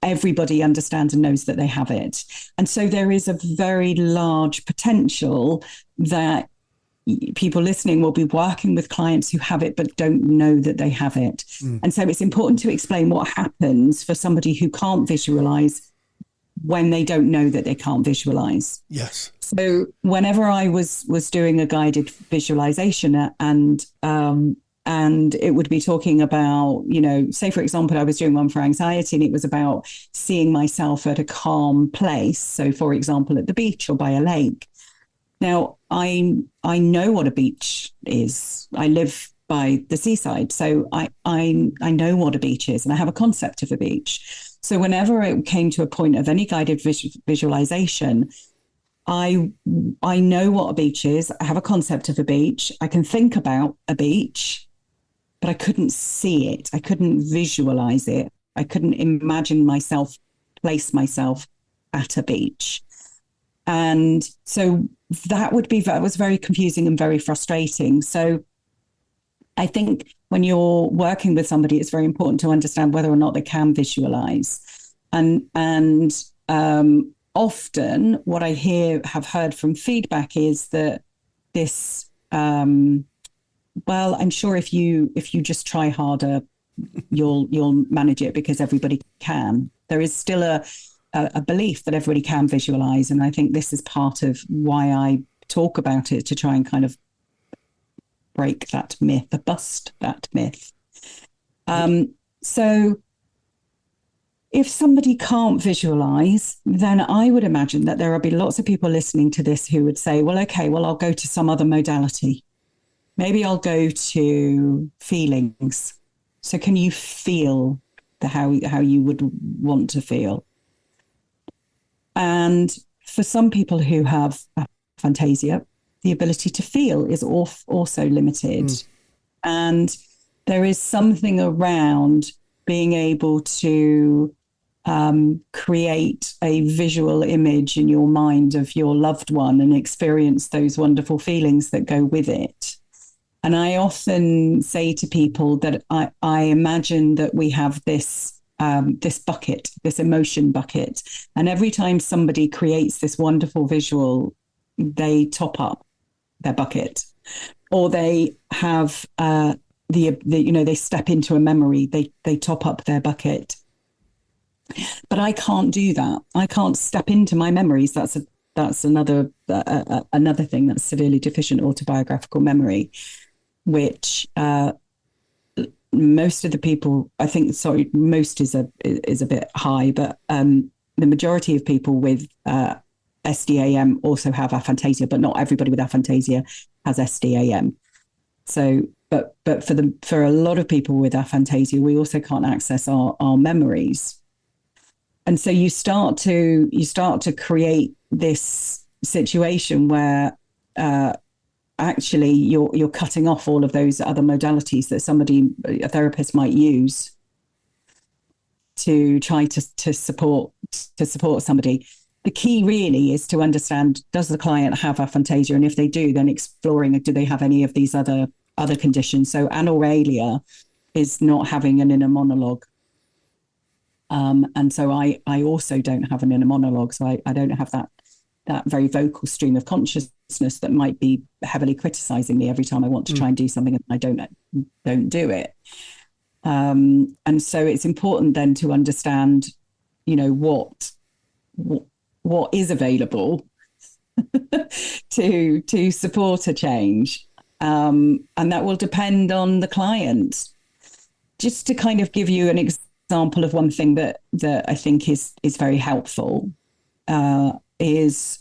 everybody understands and knows that they have it. And so there is a very large potential that people listening will be working with clients who have it but don't know that they have it. And so it's important to explain what happens for somebody who can't visualize when they don't know that they can't visualize.
Yes.
So whenever I was doing a guided visualization and it would be talking about, say, for example, I was doing one for anxiety and it was about seeing myself at a calm place. So, for example, at the beach or by a lake. Now, I know what a beach is. I live by the seaside. So I know what a beach is and I have a concept of a beach. So whenever it came to a point of any guided visualization, I know what a beach is. I have a concept of a beach. I can think about a beach, but I couldn't see it. I couldn't visualize it. I couldn't imagine myself, place myself at a beach. And so that was very confusing and very frustrating. So I think when you're working with somebody, it's very important to understand whether or not they can visualize. And often what I have heard from feedback is that this, well, I'm sure if you just try harder, you'll manage it because everybody can. There is still a belief that everybody can visualize. And I think this is part of why I talk about it, to try and kind of break that myth, bust that myth. So if somebody can't visualize, then I would imagine that there will be lots of people listening to this who would say, well, okay, well, I'll go to some other modality. Maybe I'll go to feelings. So can you feel how you would want to feel? And for some people who have aphantasia, the ability to feel is also limited. And there is something around being able to create a visual image in your mind of your loved one and experience those wonderful feelings that go with it. And I often say to people that I imagine that we have this bucket, this emotion bucket. And every time somebody creates this wonderful visual, they top up their bucket, or they have they step into a memory, they top up their bucket. But I can't do that. I can't step into my memories. That's another thing, that's severely deficient autobiographical memory, which most of the people, I think, most is a bit high, but the majority of people with SDAM also have aphantasia, but not everybody with aphantasia has SDAM. So, but for a lot of people with aphantasia, we also can't access our memories. And so you start to create this situation where actually you're cutting off all of those other modalities that a therapist might use to try to support somebody. The key really is to understand, does the client have aphantasia? And if they do, then exploring, do they have any of these other conditions? So anauralia is not having an inner monologue. And so I also don't have an inner monologue. So I don't have that very vocal stream of consciousness that might be heavily criticizing me every time I want to try and do something and I don't do it. And so it's important then to understand, what is available to support a change. And that will depend on the client. Just to kind of give you an example of one thing that I think is very helpful, is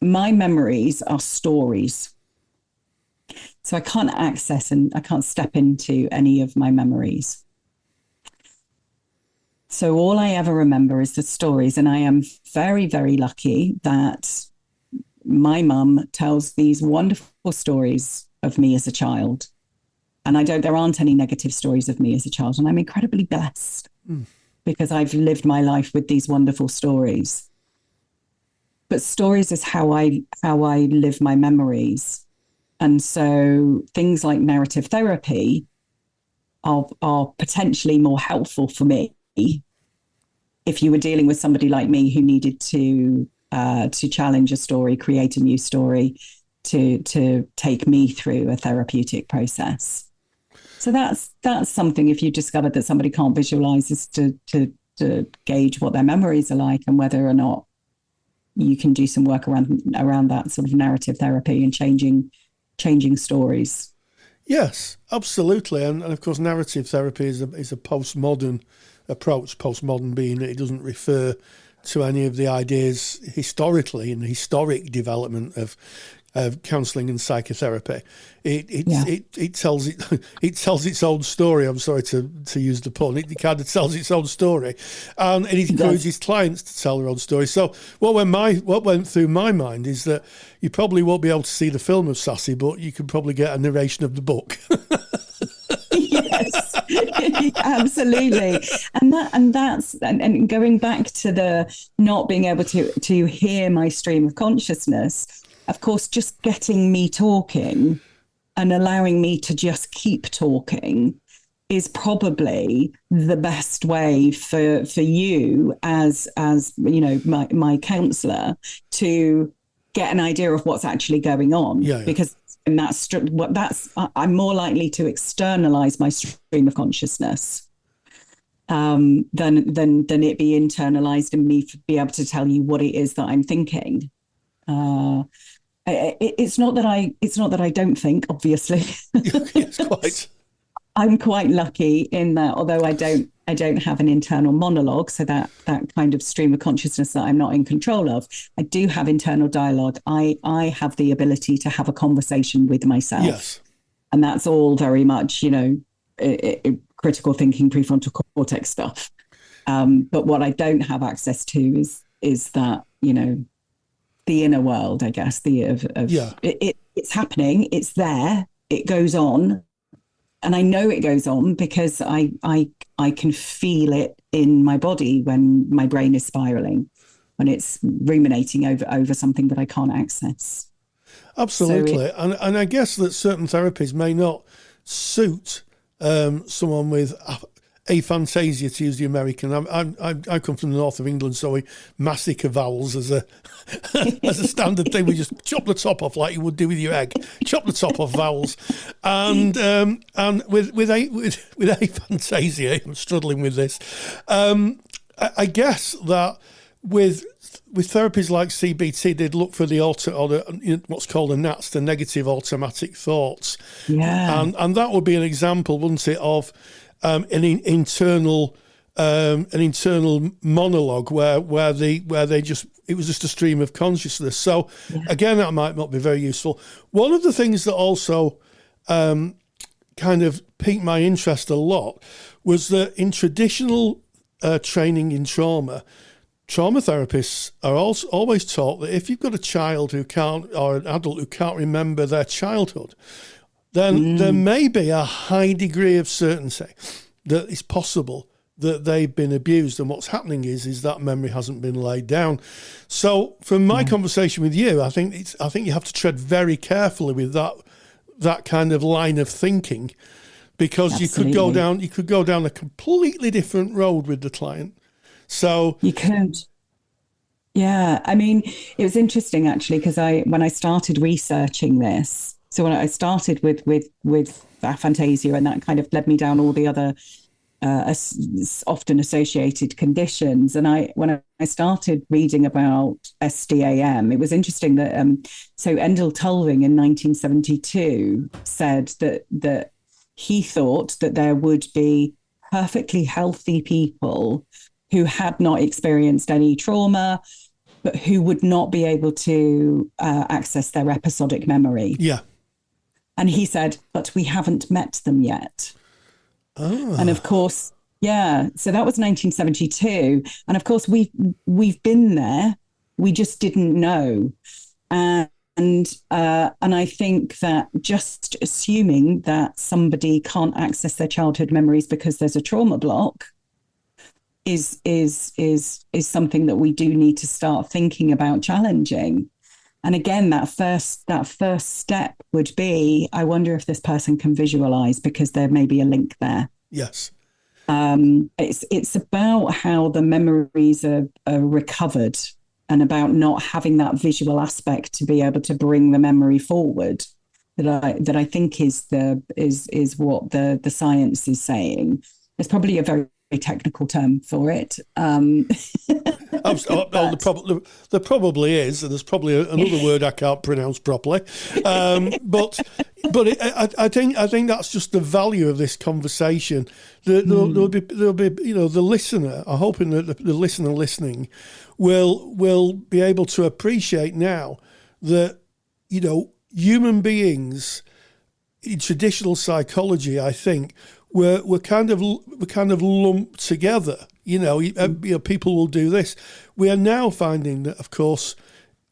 my memories are stories. So I can't access and I can't step into any of my memories. So all I ever remember is the stories. And I am very, very lucky that my mum tells these wonderful stories of me as a child. And there aren't any negative stories of me as a child. And I'm incredibly blessed because I've lived my life with these wonderful stories. But stories is how I live my memories. And so things like narrative therapy are potentially more helpful for me if you were dealing with somebody like me who needed to challenge a story, create a new story, to take me through a therapeutic process. So that's something, if you discovered that somebody can't visualize, is to gauge what their memories are like and whether or not you can do some work around that sort of narrative therapy and changing stories.
Yes, absolutely. And of course, narrative therapy is a postmodern approach, postmodern being that it doesn't refer to any of the ideas historically in the historic development of counselling and psychotherapy. It tells its own story. I'm sorry to use the pun. It kind of tells its own story, and it encourages clients to tell their own story. So what went through my mind is that you probably won't be able to see the film of Sassy, but you can probably get a narration of the book.
Yes, absolutely. And going back to the not being able to hear my stream of consciousness, of course, just getting me talking and allowing me to just keep talking is probably the best way for you as you know, my counsellor to get an idea of what's actually going on.
Yeah.
Because I'm more likely to externalize my stream of consciousness than it be internalized and me be able to tell you what it is that I'm thinking. It's not that I don't think, obviously.
Yes, quite.
I'm quite lucky in that, although I don't have an internal monologue, so that kind of stream of consciousness that I'm not in control of, I do have internal dialogue. I have the ability to have a conversation with myself.
Yes.
And that's all very much, you know, critical thinking, prefrontal cortex stuff. But what I don't have access to is that, you know, the inner world, I guess, it's happening, it's there, it goes on. And I know it goes on because I can feel it in my body when my brain is spiraling, when it's ruminating over something that I can't access.
Absolutely. And I guess that certain therapies may not suit someone with aphantasia, to use the American. I come from the north of England, so we massacre vowels as a standard thing. We just chop the top off like you would do with your egg. Chop the top off vowels, and with aphantasia, I'm struggling with this. I guess that with therapies like CBT, they'd look for the what's called a NATS, the negative automatic thoughts.
Yeah,
and that would be an example, wouldn't it, of an internal monologue where it was just a stream of consciousness. So again, that might not be very useful. One of the things that also kind of piqued my interest a lot was that in traditional training in trauma therapists are also always taught that if you've got a child who can't, or an adult who can't remember their childhood, then there may be a high degree of certainty that it's possible that they've been abused, and what's happening is that memory hasn't been laid down. So from my conversation with you, I think you have to tread very carefully with that kind of line of thinking, because
Absolutely.
you could go down a completely different road with the client. So
you could. Yeah, I mean, it was interesting actually, because when I started researching this, so when I started with aphantasia, and that kind of led me down all the other often associated conditions. And when I started reading about SDAM, it was interesting that so Endel Tulving in 1972 said that he thought that there would be perfectly healthy people who had not experienced any trauma, but who would not be able to access their episodic memory.
Yeah.
And he said, but we haven't met them yet. Oh. And of course, yeah, so that was 1972. And of course, we've been there. We just didn't know. And I think that just assuming that somebody can't access their childhood memories because there's a trauma block is something that we do need to start thinking about challenging. And again, that first step would be, I wonder if this person can visualize, because there may be a link there.
Yes.
It's about how the memories are recovered, and about not having that visual aspect to be able to bring the memory forward. That I think is what the science is saying. It's probably a very technical term for it.
There probably is, and there's probably another word I can't pronounce properly. But I think that's just the value of this conversation. There'll be the listener. I'm hoping that the listener listening will be able to appreciate now that human beings in traditional psychology, I think, we're kind of lumped together. People will do this. We are now finding that, of course,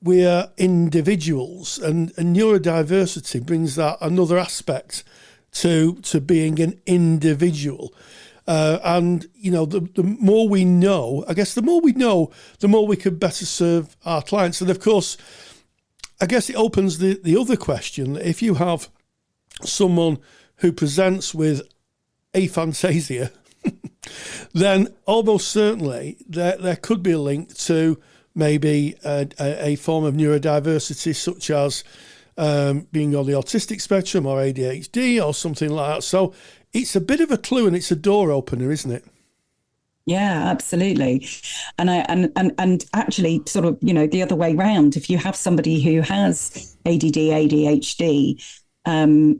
we are individuals, and neurodiversity brings that another aspect to being an individual. The more we know, I guess the more we know, the more we can better serve our clients. And of course, I guess it opens the other question. If you have someone who presents with aphantasia, then almost certainly there could be a link to maybe a form of neurodiversity, such as being on the autistic spectrum or ADHD or something like that. So it's a bit of a clue, and it's a door opener, isn't it?
Yeah, absolutely. And actually, sort of, the other way round, if you have somebody who has ADD, ADHD, then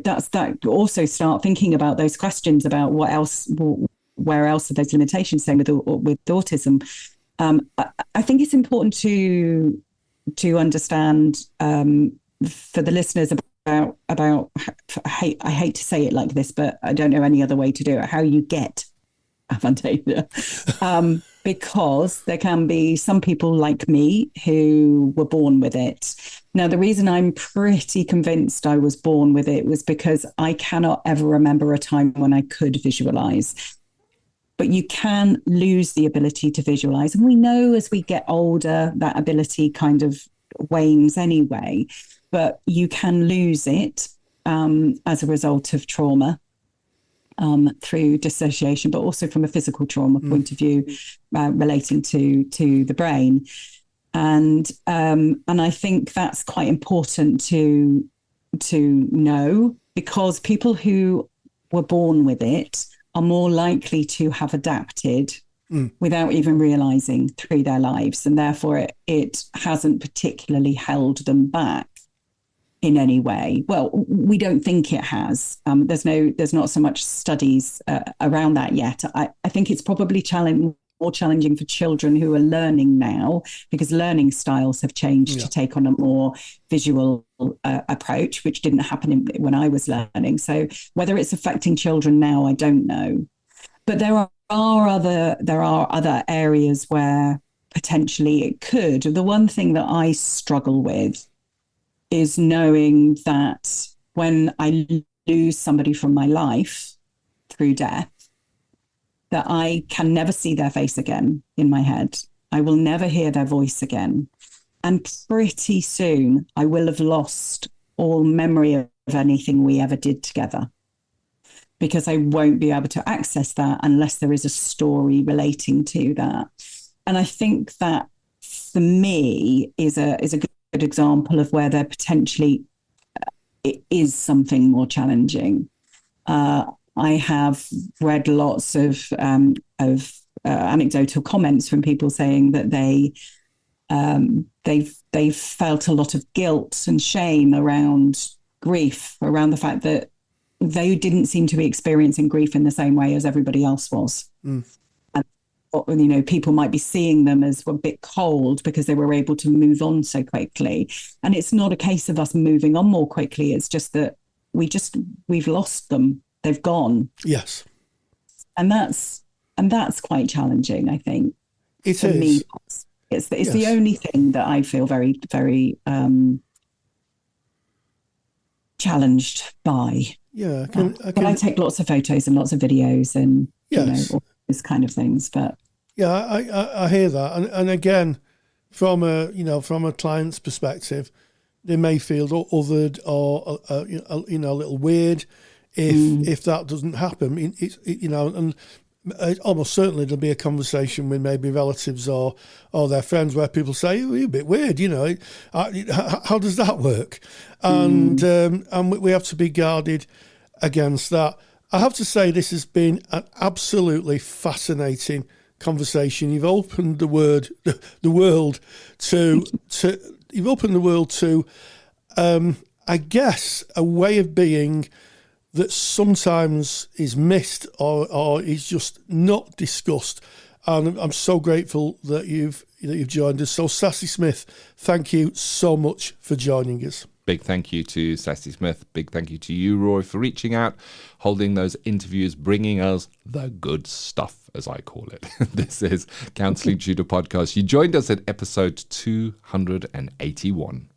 that's that. Also start thinking about those questions about where else are those limitations, same with autism. I think it's important to understand, for the listeners, about I hate to say it like this, but I don't know any other way to do it, how you get aphantasia, because there can be some people like me who were born with it. Now, the reason I'm pretty convinced I was born with it was because I cannot ever remember a time when I could visualize. But you can lose the ability to visualize. And we know as we get older, that ability kind of wanes anyway. But you can lose it as a result of trauma, through dissociation, but also from a physical trauma point of view, relating to the brain. And I think that's quite important to know, because people who were born with it are more likely to have adapted without even realizing through their lives. And therefore it hasn't particularly held them back in any way. Well, we don't think it has. There's not so much studies around that yet. I think it's probably more challenging for children who are learning now, because learning styles have changed to take on a more visual approach, which didn't happen when I was learning. So whether it's affecting children now, I don't know. But there are other areas where potentially it could. The one thing that I struggle with is knowing that when I lose somebody from my life through death, that I can never see their face again in my head. I will never hear their voice again. And pretty soon I will have lost all memory of anything we ever did together, because I won't be able to access that unless there is a story relating to that. And I think that, for me, is a good example of where there potentially it is something more challenging. I have read lots of anecdotal comments from people saying that they've felt a lot of guilt and shame around grief, around the fact that they didn't seem to be experiencing grief in the same way as everybody else was. And people might be seeing them as a bit cold because they were able to move on so quickly. And it's not a case of us moving on more quickly. It's just that we've lost them. They've gone.
Yes.
And that's quite challenging, I think.
It
for
is.
Me. It's the only thing that I feel very, very challenged by.
Yeah.
But I take lots of photos and lots of videos and
yes,
all those kind of things. But
yeah, I hear that. And again, from a client's perspective, they may feel othered or a little weird if that doesn't happen. And almost certainly there'll be a conversation with maybe relatives or their friends where people say, "Oh, you're a bit weird, how does that work?" And we have to be guarded against that. I have to say this has been an absolutely fascinating conversation. You've opened the world to you've opened the world to I guess a way of being that sometimes is missed or is just not discussed. And I'm so grateful that you've joined us. So Sassy Smith, thank you so much for joining us.
Big thank you to Sassy Smith. Big thank you to you, Roy, for reaching out, holding those interviews, bringing us the good stuff, as I call it. This is Counselling Tutor Podcast. You joined us at episode 281.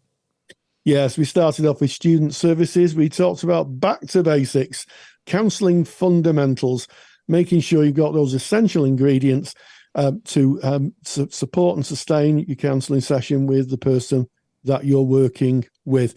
Yes, we started off with student services. We talked about back to basics, counselling fundamentals, making sure you've got those essential ingredients to support and sustain your counselling session with the person that you're working with.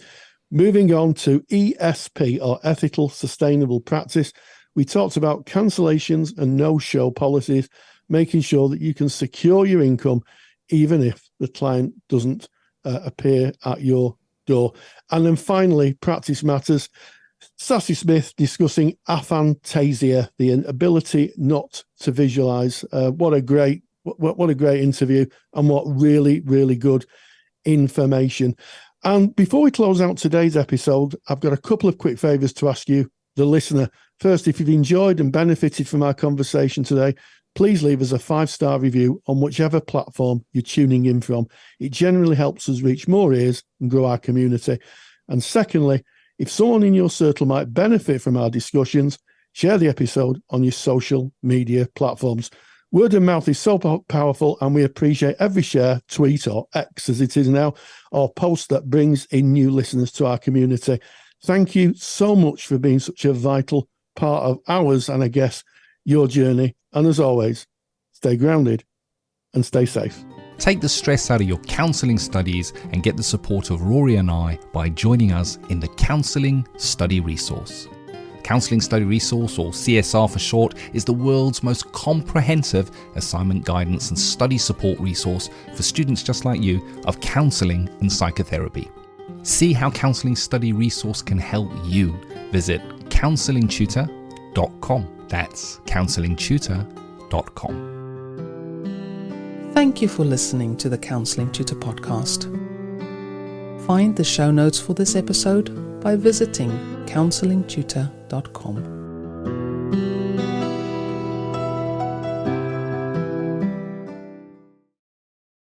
Moving on to ESP, or Ethical Sustainable Practice. We talked about cancellations and no-show policies, making sure that you can secure your income even if the client doesn't appear at your door. And then finally, practice matters. Sassy Smith discussing aphantasia, the ability not to visualise. What a great interview, and what really, really good information. And before we close out today's episode, I've got a couple of quick favours to ask you, the listener. First, if you've enjoyed and benefited from our conversation today, please leave us a 5-star review on whichever platform you're tuning in from. It generally helps us reach more ears and grow our community. And secondly, if someone in your circle might benefit from our discussions, share the episode on your social media platforms. Word of mouth is so powerful, and we appreciate every share, tweet, or X as it is now, or post that brings in new listeners to our community. Thank you so much for being such a vital part of ours and, I guess, your journey. And as always, stay grounded and stay safe.
Take the stress out of your counselling studies and get the support of Rory and I by joining us in the Counselling Study Resource. Counselling Study Resource, or CSR for short, is the world's most comprehensive assignment guidance and study support resource for students just like you of counselling and psychotherapy. See how Counselling Study Resource can help you. Visit counsellingtutor.com. That's counsellingtutor.com.
Thank you for listening to the Counselling Tutor Podcast. Find the show notes for this episode by visiting counsellingtutor.com.